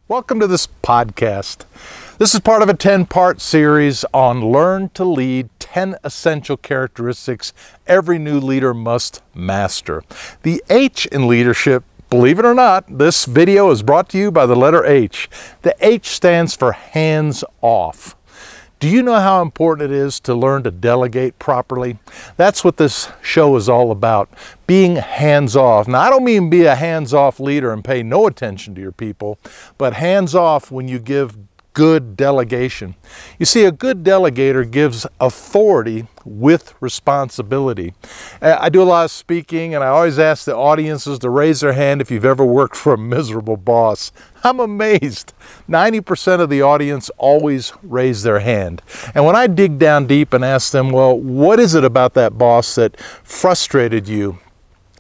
Welcome to this podcast. This is part of a 10-part series on Learn to Lead, 10 essential characteristics every new leader must master. The H in leadership, believe it or not, this video is brought to you by the letter H. The H stands for hands off. Do you know how important it is to learn to delegate properly? That's what this show is all about, being hands-off. Now, I don't mean be a hands-off leader and pay no attention to your people, but hands-off when you give good delegation. You see, a good delegator gives authority with responsibility. I do a lot of speaking, and I always ask the audiences to raise their hand if you've ever worked for a miserable boss. I'm amazed. 90% of the audience always raise their hand. And when I dig down deep and ask them, well, what is it about that boss that frustrated you?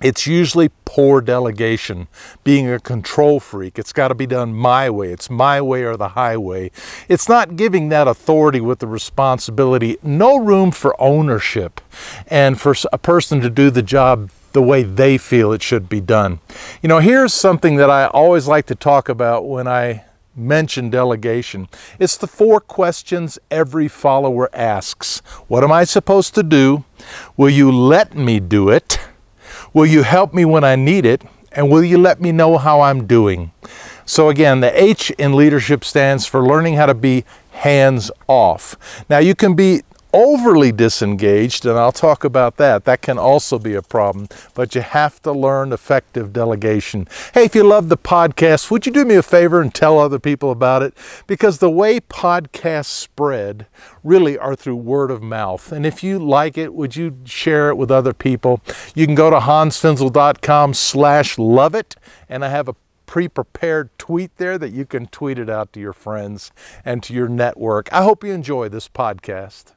It's usually poor delegation, being a control freak. It's got to be done my way. It's my way or the highway. It's not giving that authority with the responsibility. No room for ownership and for a person to do the job the way they feel it should be done. You know, here's something that I always like to talk about when I mention delegation. It's the 4 questions every follower asks. What am I supposed to do? Will you let me do it? Will you help me when I need it? And will you let me know how I'm doing? So again, the H in leadership stands for learning how to be hands off. Now, you can be overly disengaged, and I'll talk about that. That can also be a problem, but you have to learn effective delegation. Hey, if you love the podcast, would you do me a favor and tell other people about it? Because the way podcasts spread really are through word of mouth. And if you like it, would you share it with other people? You can go to hansfinzel.com/love it, and I have a pre-prepared tweet there that you can tweet it out to your friends and to your network. I hope you enjoy this podcast.